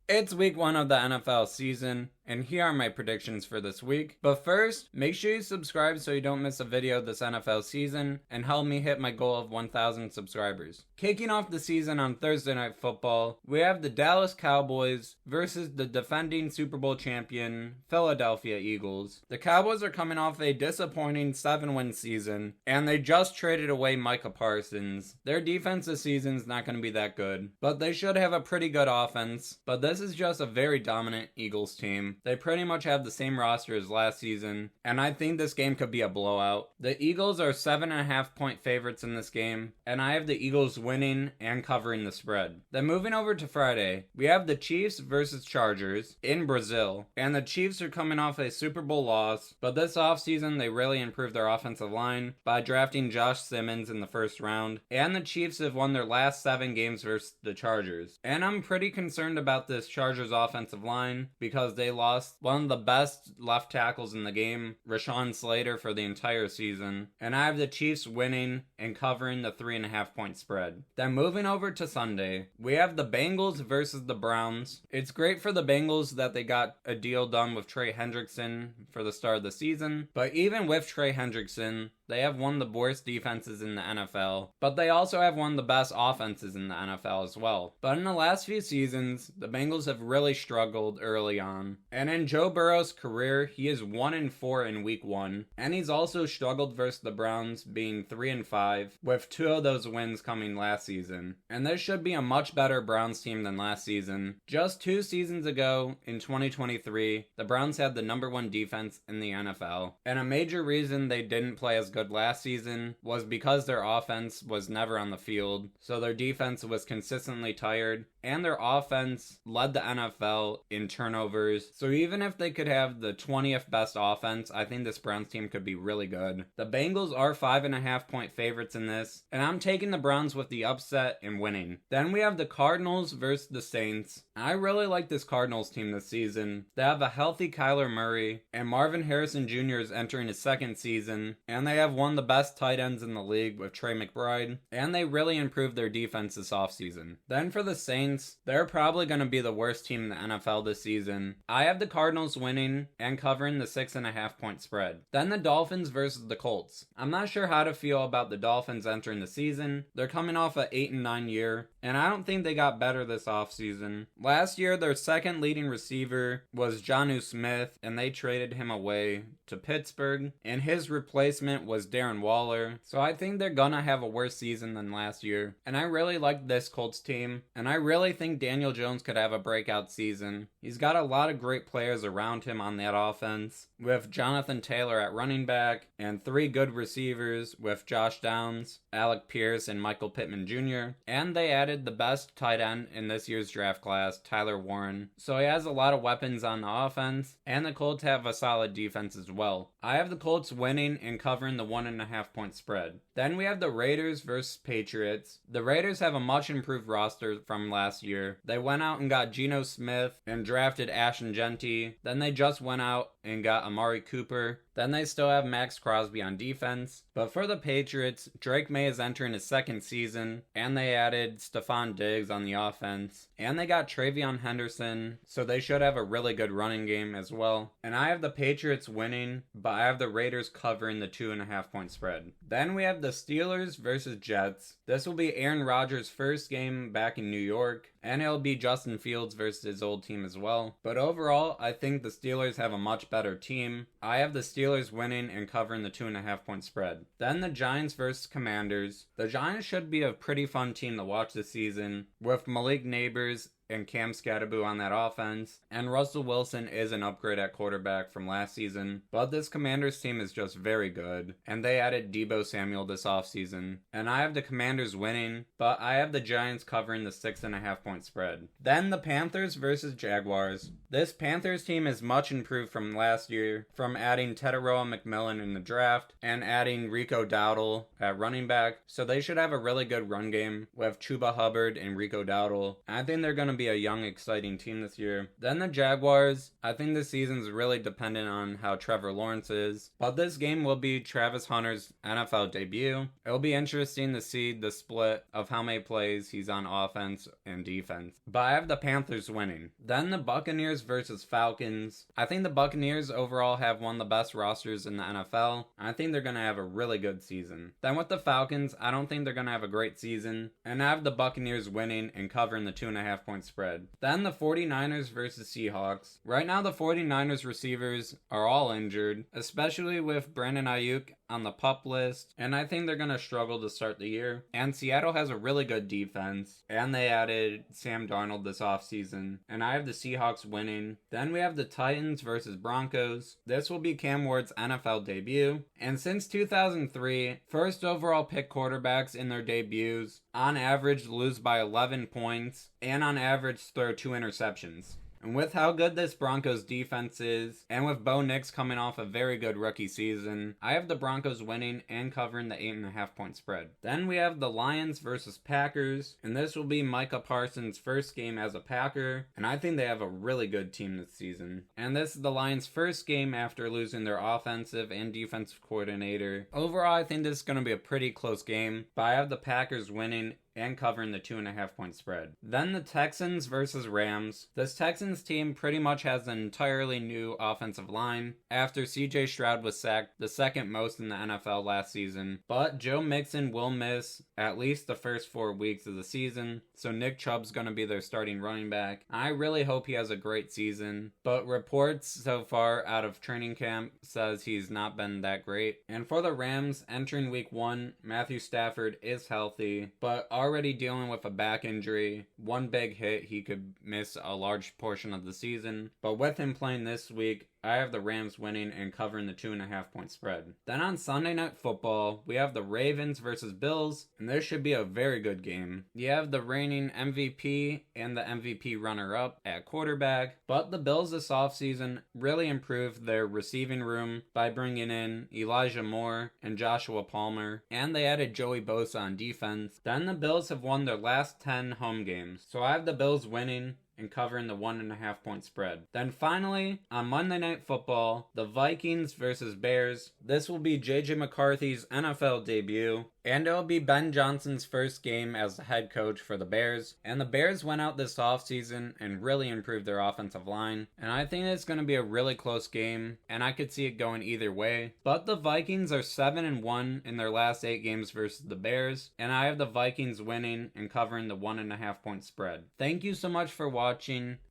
It's week 1 of the NFL season, and here are my predictions for this week. But first, make sure you subscribe so you don't miss a video this NFL season, and help me hit my goal of 1,000 subscribers. Kicking off the season on Thursday Night Football, we have the Dallas Cowboys versus the defending Super Bowl champion, Philadelphia Eagles. The Cowboys are coming off a disappointing 7-win season, and they just traded away Micah Parsons. Their defense this season is not going to be that good, but they should have a pretty good offense. But this is just a very dominant Eagles team. They pretty much have the same roster as last season, and I think this game could be a blowout. The Eagles are 7.5 point favorites in this game, and I have the Eagles winning and covering the spread. Then moving over to Friday, we have the Chiefs versus Chargers in Brazil, and the Chiefs are coming off a Super Bowl loss, but this offseason they really improved their offensive line by drafting Josh Simmons in the first round, and the Chiefs have won their last 7 games versus the Chargers. And I'm pretty concerned about this Chargers offensive line because they lost one of the best left tackles in the game, Rashawn Slater, for the entire season, and I have the Chiefs winning and covering the 3.5 point spread. Then moving over to Sunday, we have the Bengals versus the Browns. It's great for the Bengals that they got a deal done with Trey Hendrickson for the start of the season, but even with Trey Hendrickson, they have one of the worst defenses in the NFL, but they also have one of the best offenses in the NFL as well. But in the last few seasons, the Bengals have really struggled early on. And in Joe Burrow's career, he is 1-4 in week 1. And he's also struggled versus the Browns, being 3-5, with 2 of those wins coming last season. And this should be a much better Browns team than last season. Just 2 seasons ago, in 2023, the Browns had the number 1 defense in the NFL. And a major reason they didn't play as good last season was because their offense was never on the field, so their defense was consistently tired, and their offense led the NFL in turnovers. So even if they could have the 20th best offense, I think this Browns team could be really good. The Bengals are 5.5 point favorites in this, and I'm taking the Browns with the upset and winning. Then we have the Cardinals versus the Saints. I really like this Cardinals team this season. They have a healthy Kyler Murray, and Marvin Harrison Jr. is entering his 2nd season, and they have one of the best tight ends in the league with Trey McBride, and they really improved their defense this offseason. Then for the Saints, they're probably going to be the worst team in the NFL this season. I have the Cardinals winning and covering the 6.5 point spread. Then the Dolphins versus the Colts. I'm not sure how to feel about the Dolphins entering the season. They're coming off an 8-9 year, and I don't think they got better this offseason. Last year, their 2nd leading receiver was Jonnu Smith, and they traded him away to Pittsburgh, and his replacement was Darren Waller. So I think they're gonna have a worse season than last year. And I really like this Colts team, and I really think Daniel Jones could have a breakout season. He's got a lot of great players around him on that offense, with Jonathan Taylor at running back, and 3 good receivers with Josh Downs, Alec Pierce, and Michael Pittman Jr. And they added the best tight end in this year's draft class, Tyler Warren. So he has a lot of weapons on the offense, and the Colts have a solid defense as well. I have the Colts winning and covering the 1.5 point spread. Then we have the Raiders versus Patriots. The Raiders have a much improved roster from last year. They went out and got Geno Smith and drafted Ashton Genty. Then they just went out and got Amari Cooper. Then they still have Max Crosby on defense. But for the Patriots, Drake May is entering his 2nd season, and they added Stephon Diggs on the offense. And they got Travion Henderson, so they should have a really good running game as well. And I have the Patriots winning, but I have the Raiders covering the 2.5 point spread. Then we have the Steelers versus Jets. This will be Aaron Rodgers' first game back in New York, and it'll be Justin Fields versus his old team as well. But overall, I think the Steelers have a much better team. I have the Steelers winning and covering the 2.5 point spread. Then the Giants versus Commanders. The Giants should be a pretty fun team to watch this season, with Malik Neighbors and Cam Scatterboo on that offense, and Russell Wilson is an upgrade at quarterback from last season, but this Commanders team is just very good, and they added Deebo Samuel this offseason, and I have the Commanders winning, but I have the Giants covering the 6.5 point spread. Then the Panthers versus Jaguars. This Panthers team is much improved from last year, from adding Teteroa McMillan in the draft, and adding Rico Dowdle at running back, so they should have a really good run game with Chuba Hubbard and Rico Dowdle. I think they're going to be a young, exciting team this year. Then the Jaguars. I think this season's really dependent on how Trevor Lawrence is. But this game will be Travis Hunter's NFL debut. It'll be interesting to see the split of how many plays he's on offense and defense. But I have the Panthers winning. Then the Buccaneers versus Falcons. I think the Buccaneers overall have one of the best rosters in the NFL. I think they're going to have a really good season. Then with the Falcons, I don't think they're going to have a great season. And I have the Buccaneers winning and covering the 2.5 point spread. Then the 49ers versus Seahawks. Right now the 49ers receivers are all injured, especially with Brandon Ayuk on the PUP list, and I think they're going to struggle to start the year. And Seattle has a really good defense, and they added Sam Darnold this offseason, and I have the Seahawks winning. Then we have the Titans versus Broncos. This will be Cam Ward's NFL debut, and since 2003, first overall pick quarterbacks in their debuts on average lose by 11 points, and on average throw 2 interceptions. And with how good this Broncos defense is, and with Bo Nix coming off a very good rookie season, I have the Broncos winning and covering the 8.5 point spread. Then we have the Lions versus Packers, and this will be Micah Parsons' first game as a Packer, and I think they have a really good team this season. And this is the Lions' first game after losing their offensive and defensive coordinator. Overall, I think this is going to be a pretty close game, but I have the Packers winning and covering the 2.5 point spread. Then the Texans versus Rams. This Texans team pretty much has an entirely new offensive line after CJ Stroud was sacked the second most in the NFL last season. But Joe Mixon will miss at least the first 4 weeks of the season, so Nick Chubb's going to be their starting running back. I really hope he has a great season, but reports so far out of training camp says he's not been that great. And for the Rams, entering week 1, Matthew Stafford is healthy, but already dealing with a back injury. One big hit, he could miss a large portion of the season. But with him playing this week, I have the Rams winning and covering the 2.5 point spread. Then on Sunday Night Football, we have the Ravens versus Bills, and this should be a very good game. You have the reigning MVP and the MVP runner-up at quarterback, but the Bills this offseason really improved their receiving room by bringing in Elijah Moore and Joshua Palmer, and they added Joey Bosa on defense. Then the Bills have won their last 10 home games, so I have the Bills winning and covering the 1.5 point spread. Then finally, on Monday Night Football, the Vikings versus Bears. This will be JJ McCarthy's NFL debut, and it'll be Ben Johnson's first game as the head coach for the Bears. And the Bears went out this offseason and really improved their offensive line, and I think it's going to be a really close game, and I could see it going either way. But the Vikings are 7-1 in their last 8 games versus the Bears, and I have the Vikings winning and covering the 1.5 point spread. Thank you so much for watching.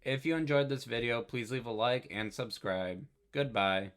If you enjoyed this video, please leave a like and subscribe. Goodbye.